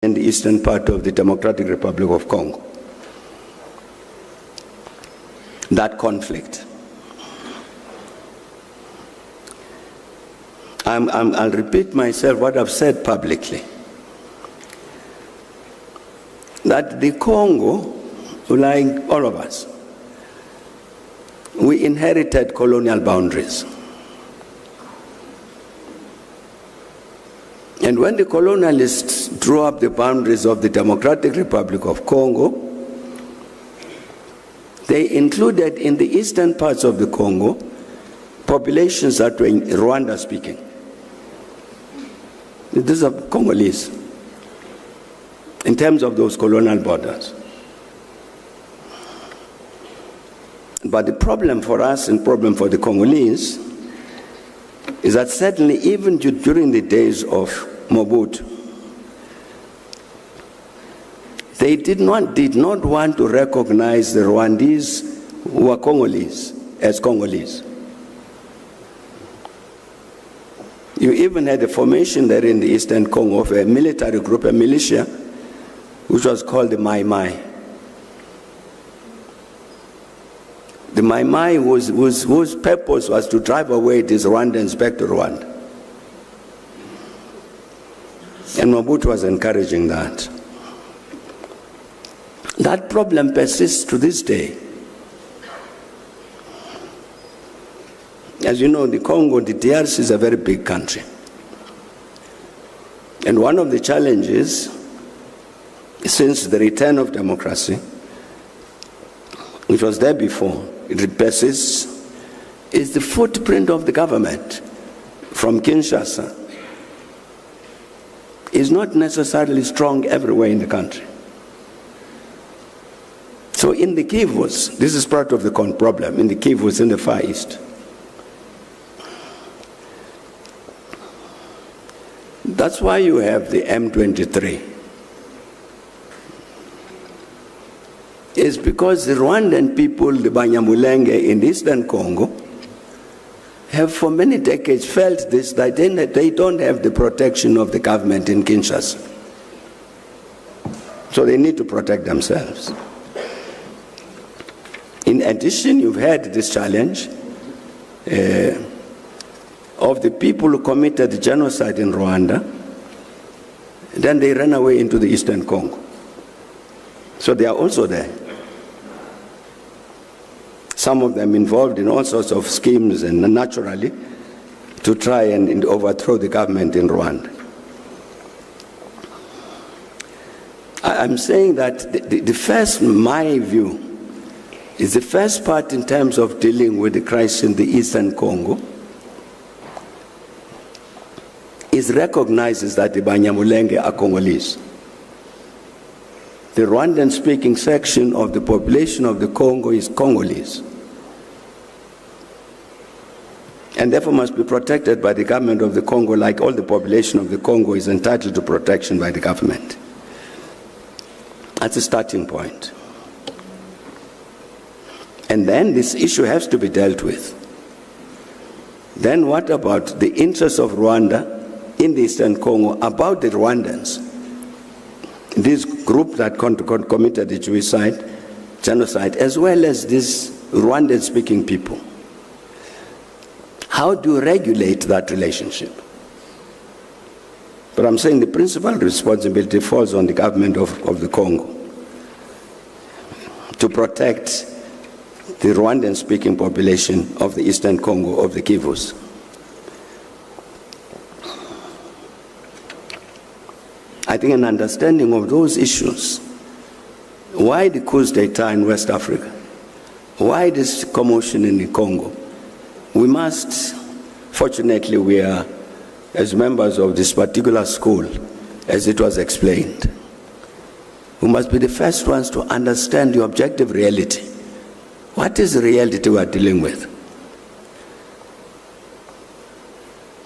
in the eastern part of the Democratic Republic of Congo. That conflict. I'll repeat myself what I've said publicly. That the Congo, like all of us, we inherited colonial boundaries. And when the colonialists drew up the boundaries of the Democratic Republic of Congo, they included in the eastern parts of the Congo populations that were Rwanda speaking. These are Congolese in terms of those colonial borders. But the problem for us and problem for the Congolese is that certainly even during the days of Mobutu, they did not want to recognize the Rwandese who were Congolese as Congolese. You even had a formation there in the Eastern Congo of a military group, a militia, which was called the Mai Mai. The Mai Mai whose purpose was to drive away these Rwandans back to Rwanda. And Mobutu was encouraging that. That problem persists to this day. As you know, the Congo, the DRC is a very big country. And one of the challenges since the return of democracy, which was there before, it persists, is the footprint of the government from Kinshasa is not necessarily strong everywhere in the country. So in the Kivus, this is part of the problem, in the Kivus in the Far East. That's why you have the M23. It's because the Rwandan people, the Banyamulenge in Eastern Congo, have for many decades felt this, that they don't have the protection of the government in Kinshasa. So they need to protect themselves. In addition, you've had this challenge of the people who committed genocide in Rwanda, then they ran away into the Eastern Congo. So they are also there. Some of them involved in all sorts of schemes and naturally to try and overthrow the government in Rwanda. I'm saying that the first, my view, is the first part in terms of dealing with the crisis in the Eastern Congo is recognizes that the Banyamulenge are Congolese. The Rwandan-speaking section of the population of the Congo is Congolese, and therefore must be protected by the government of the Congo, like all the population of the Congo is entitled to protection by the government. That's a starting point. And then this issue has to be dealt with. Then what about the interests of Rwanda in the Eastern Congo, about the Rwandans? This group that committed the genocide, as well as these Rwandan-speaking people. How do you regulate that relationship? But I'm saying the principal responsibility falls on the government of the Congo to protect the Rwandan-speaking population of the Eastern Congo, of the Kivus. I think an understanding of those issues, why the coup d'etat in West Africa, why this commotion in the Congo, we must, fortunately we are, as members of this particular school, as it was explained, we must be the first ones to understand the objective reality. What is the reality we are dealing with?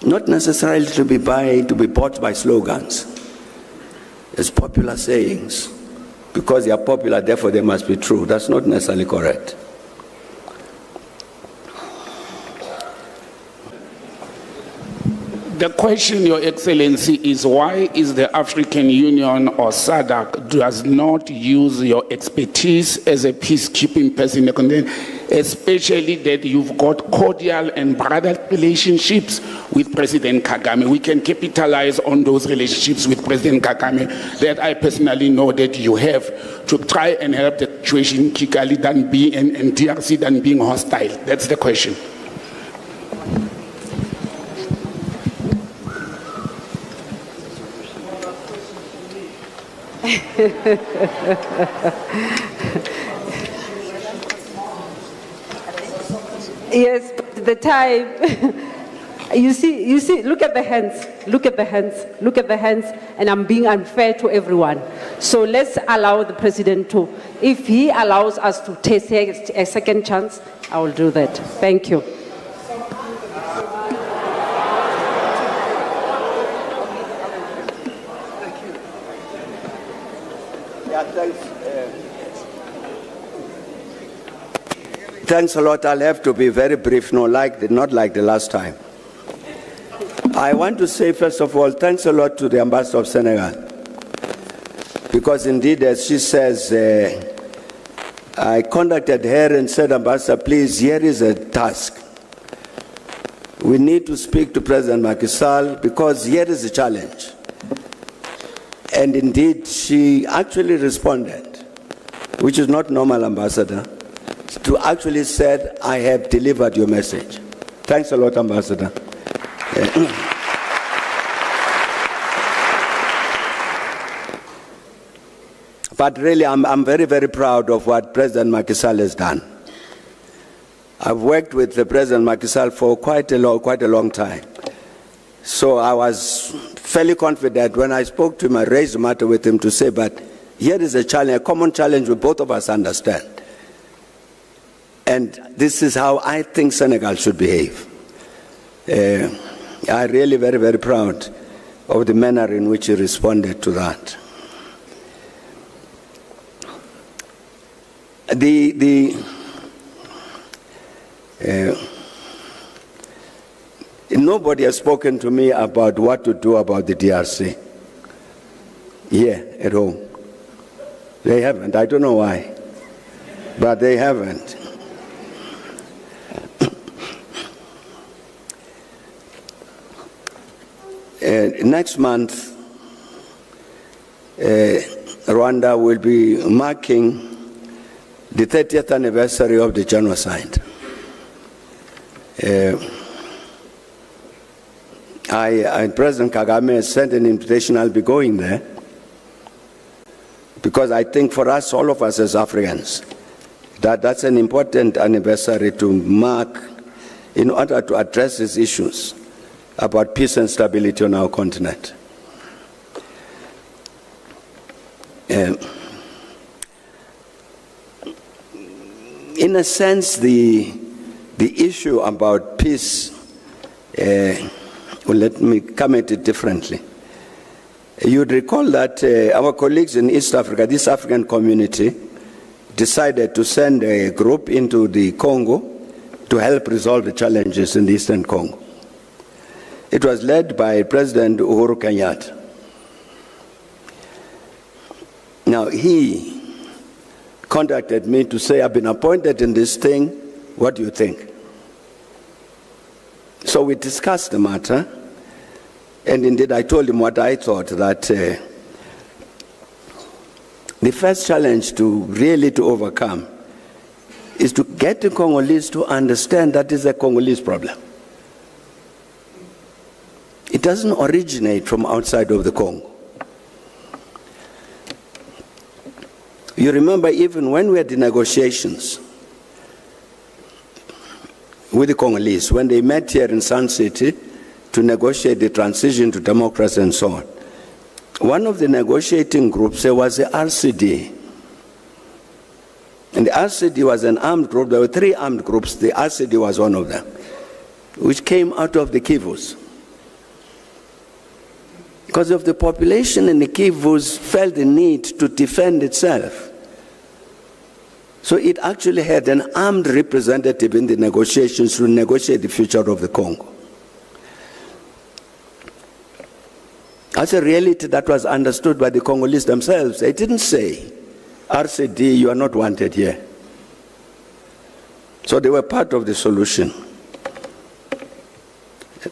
Not necessarily to be bought by slogans, as popular sayings. Because they are popular, therefore they must be true. That's not necessarily correct. The question, Your Excellency, is why is the African Union or SADC does not use your expertise as a peacekeeping person, especially that you've got cordial and brotherly relationships with President Kagame. We can capitalize on those relationships with President Kagame that I personally know that you have to try and help the situation in Kigali than being and DRC than being hostile. That's the question. Yes, the time. You see, look at the hands, and I'm being unfair to everyone. So let's allow the president to, if he allows us to take a second chance, I will do that. Thank you. Thanks a lot. I'll have to be very brief, not like the last time. I want to say, first of all, thanks a lot to the Ambassador of Senegal. Because indeed, as she says, I contacted her and said, Ambassador, please, here is a task. We need to speak to President Macky Sall because here is a challenge. And indeed, she actually responded, which is not normal, Ambassador, to actually said, I have delivered your message. Thanks a lot, Ambassador. But really, I'm very, very proud of what President Macky Sall has done. I've worked with the President Macky Sall for quite a long time. So I was fairly confident when I spoke to him, I raised the matter with him to say, but here is a challenge, a common challenge we both of us understand. And this is how I think Senegal should behave. I'm really very, very proud of the manner in which he responded to that. Nobody has spoken to me about what to do about the DRC here at home. They haven't. I don't know why, but they haven't. Next month, Rwanda will be marking the 30th anniversary of the genocide. President Kagame has sent an invitation. I'll be going there because I think for us, all of us as Africans, that's an important anniversary to mark in order to address these issues about peace and stability on our continent. In a sense, the issue about peace, well, let me come at it differently. You'd recall that our colleagues in East Africa, this African community, decided to send a group into the Congo to help resolve the challenges in the Eastern Congo. It was led by President Uhuru Kenyatta. Now, he contacted me to say, I've been appointed in this thing, what do you think? So we discussed the matter, and indeed I told him what I thought, that the first challenge to overcome is to get the Congolese to understand that is a Congolese problem. It doesn't originate from outside of the Congo. You remember even when we had the negotiations with the Congolese, when they met here in Sun City to negotiate the transition to democracy and so on, one of the negotiating groups there was the RCD. And the RCD was an armed group. There were 3 armed groups. The RCD was one of them, which came out of the Kivus. Because of the population in the Kivus felt the need to defend itself. So it actually had an armed representative in the negotiations to negotiate the future of the Congo. That's a reality that was understood by the Congolese themselves. They didn't say, RCD, you are not wanted here. So they were part of the solution.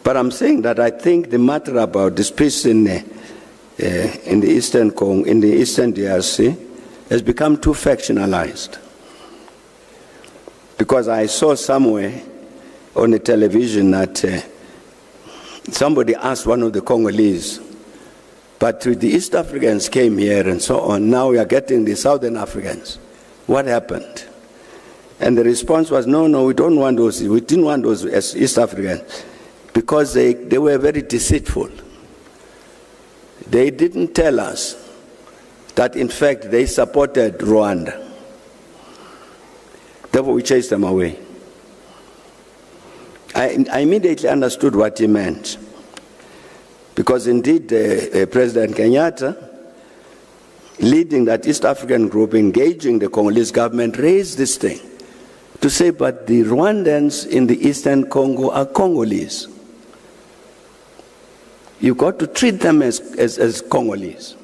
But I'm saying that I think the matter about this peace in the Eastern Congo, in the Eastern DRC, has become too factionalized. Because I saw somewhere on the television that somebody asked one of the Congolese, but the East Africans came here and so on, now we are getting the Southern Africans. What happened? And the response was, no, we don't want those, we didn't want those as East Africans, because they were very deceitful. They didn't tell us that in fact they supported Rwanda. Therefore we chased them away. I immediately understood what he meant. Because indeed President Kenyatta, leading that East African group, engaging the Congolese government, raised this thing to say, but the Rwandans in the Eastern Congo are Congolese. You've got to treat them as Congolese.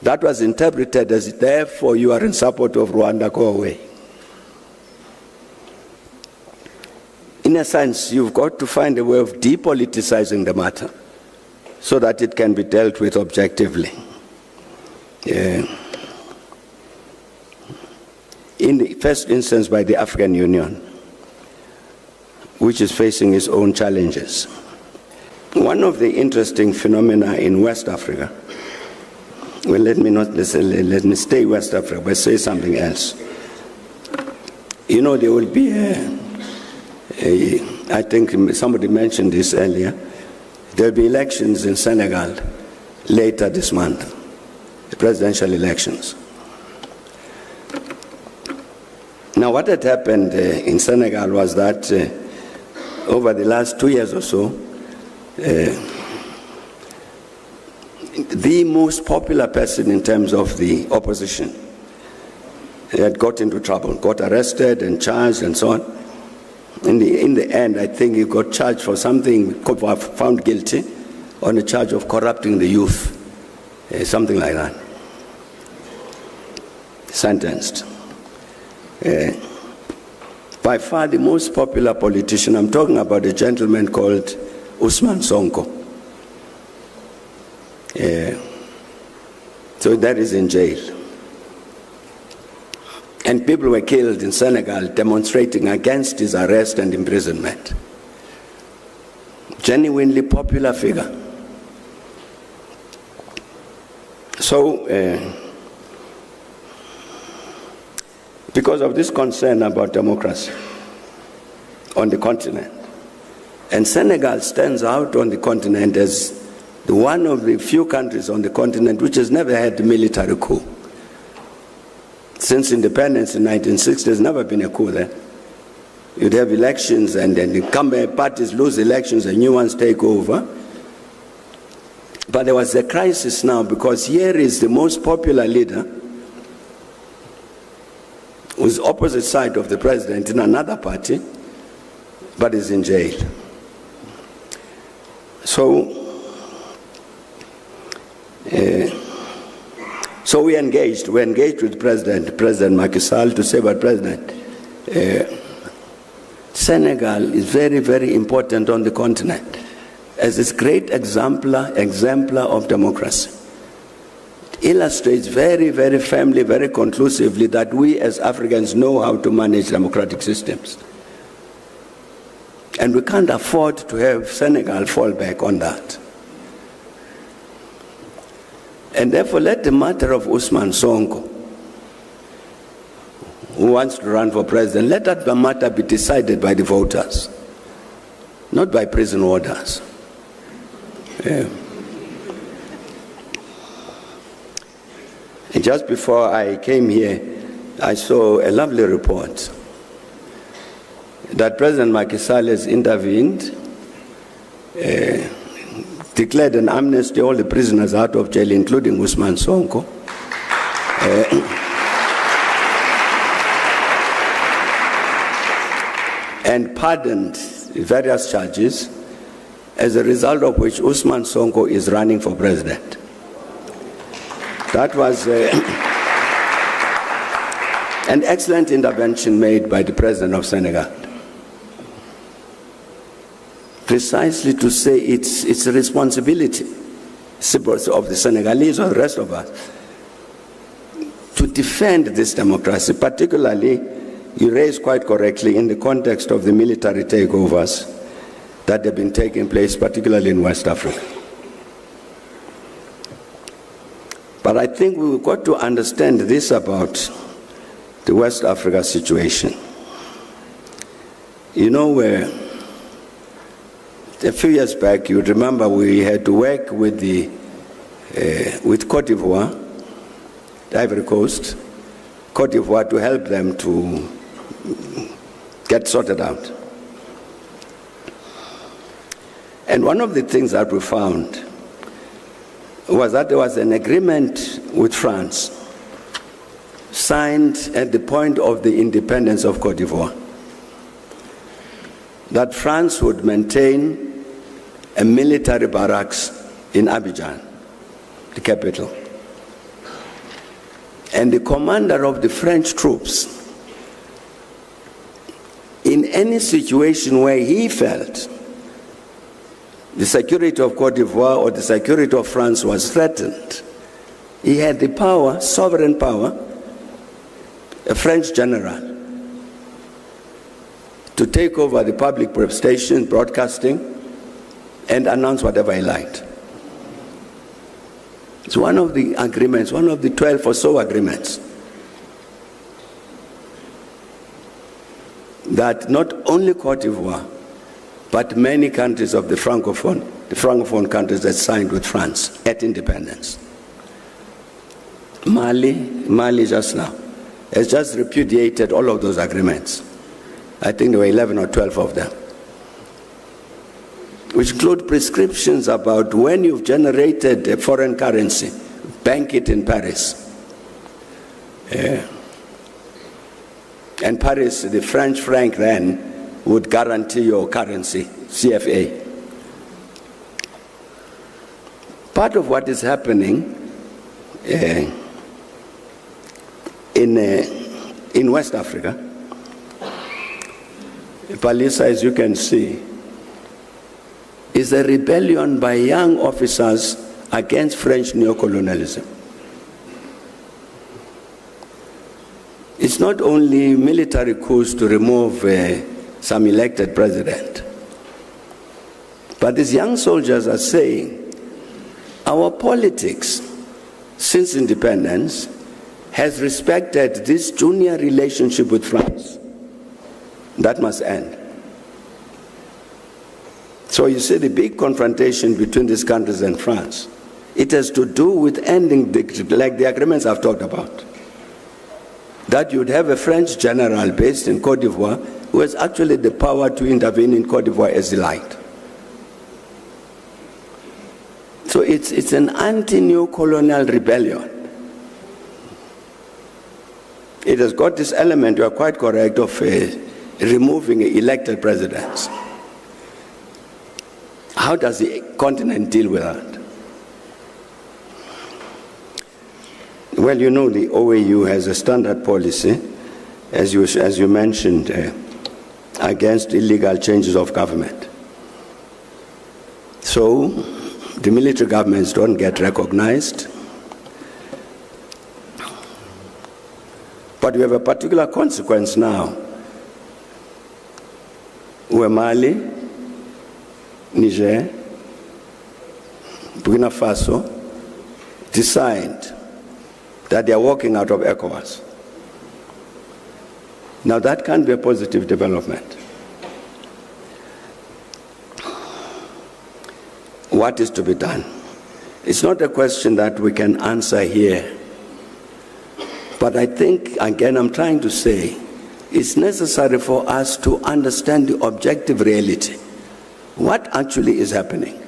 That was interpreted as, therefore you are in support of Rwanda, go away. In a sense, you've got to find a way of depoliticizing the matter so that it can be dealt with objectively. In the first instance by the African Union, which is facing its own challenges. One of the interesting phenomena in West Africa, well, let me stay West Africa, but say something else. You know, there will be I think somebody mentioned this earlier, there will be elections in Senegal later this month, the presidential elections. Now what had happened in Senegal was that over the last 2 years or so, the most popular person in terms of the opposition had got into trouble, got arrested and charged and so on. In the end, I think he got charged for something, found guilty on a charge of corrupting the youth, something like that. Sentenced. By far the most popular politician, I'm talking about a gentleman called Ousmane Sonko. So that is in jail. And people were killed in Senegal demonstrating against his arrest and imprisonment. Genuinely popular figure. So, because of this concern about democracy on the continent, and Senegal stands out on the continent as one of the few countries on the continent which has never had a military coup. Since independence in 1960, there's never been a coup there. You'd have elections and then the incumbent parties lose elections and new ones take over. But there was a crisis now because here is the most popular leader who's opposite side of the president in another party, but is in jail. So we engaged with President Macky Sall to say, but President, Senegal is very, very important on the continent as this great exemplar of democracy. It illustrates very, very firmly, very conclusively that we as Africans know how to manage democratic systems. And we can't afford to have Senegal fall back on that. And therefore, let the matter of Ousmane Sonko, who wants to run for president, let that matter be decided by the voters, not by prison orders. Yeah. And just before I came here, I saw a lovely report that President Macky Sall has intervened, declared an amnesty all the prisoners out of jail, including Ousmane Sonko. And pardoned various charges as a result of which Usman Sonko is running for president. That was an excellent intervention made by the president of Senegal, precisely to say it's a responsibility of the Senegalese or the rest of us to defend this democracy, particularly, you raised quite correctly, in the context of the military takeovers that have been taking place, particularly in West Africa. But I think we've got to understand this about the West Africa situation. You know, a few years back, you remember we had to work with Côte d'Ivoire, the Ivory Coast, Côte d'Ivoire, to help them to get sorted out. And one of the things that we found was that there was an agreement with France signed at the point of the independence of Côte d'Ivoire, that France would maintain a military barracks in Abidjan, the capital. And the commander of the French troops, in any situation where he felt the security of Côte d'Ivoire or the security of France was threatened, he had the power, sovereign power, a French general, to take over the public station broadcasting and announce whatever he liked. It's one of the agreements, one of the 12 or so agreements, that not only Côte d'Ivoire, but many countries of the Francophone countries that signed with France at independence. Mali just now has just repudiated all of those agreements. I think there were 11 or 12 of them, which include prescriptions about when you've generated a foreign currency, bank it in Paris. And Paris, the French franc then, would guarantee your currency, CFA. Part of what is happening in West Africa, Palisa, as you can see, is a rebellion by young officers against French neocolonialism. It's not only military coups to remove some elected president, but these young soldiers are saying our politics since independence has respected this junior relationship with France. That must end. So you see the big confrontation between these countries and France. It has to do with ending, like the agreements I've talked about. That you'd have a French general based in Côte d'Ivoire who has actually the power to intervene in Côte d'Ivoire as he liked. So it's an anti-neocolonial rebellion. It has got this element, you are quite correct, of removing elected presidents. How does the continent deal with that? Well, you know, the OAU has a standard policy, as you mentioned, against illegal changes of government. So the military governments don't get recognized. But we have a particular consequence now, where Mali, Niger, Burkina Faso decide that they are walking out of ECOWAS. Now that can be a positive development. What is to be done? It's not a question that we can answer here. But I think, again, I'm trying to say, it's necessary for us to understand the objective reality. What actually is happening?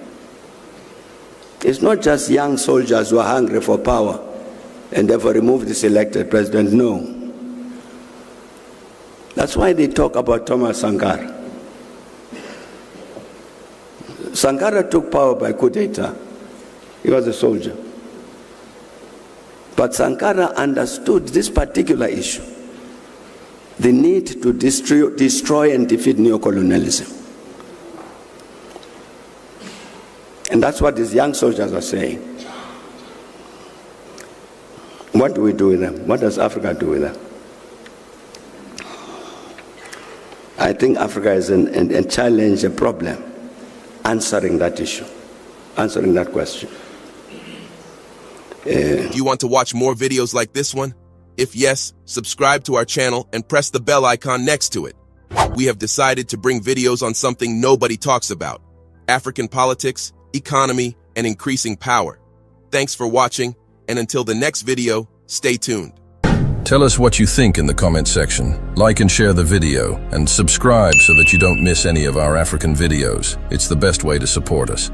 It's not just young soldiers who are hungry for power and therefore remove this elected president. No. That's why they talk about Thomas Sankara. Sankara took power by coup d'etat. He was a soldier. But Sankara understood this particular issue, the need to destroy and defeat neocolonialism. And that's what these young soldiers are saying. What do we do with them? What does Africa do with them? I think Africa is a challenge, a problem, answering that issue, answering that question. Do you want to watch more videos like this one? If yes, subscribe to our channel and press the bell icon next to it. We have decided to bring videos on something nobody talks about: African politics, economy, and increasing power. Thanks for watching, and until the next video, stay tuned. Tell us what you think in the comment section. Like and share the video, and subscribe so that you don't miss any of our African videos. It's the best way to support us.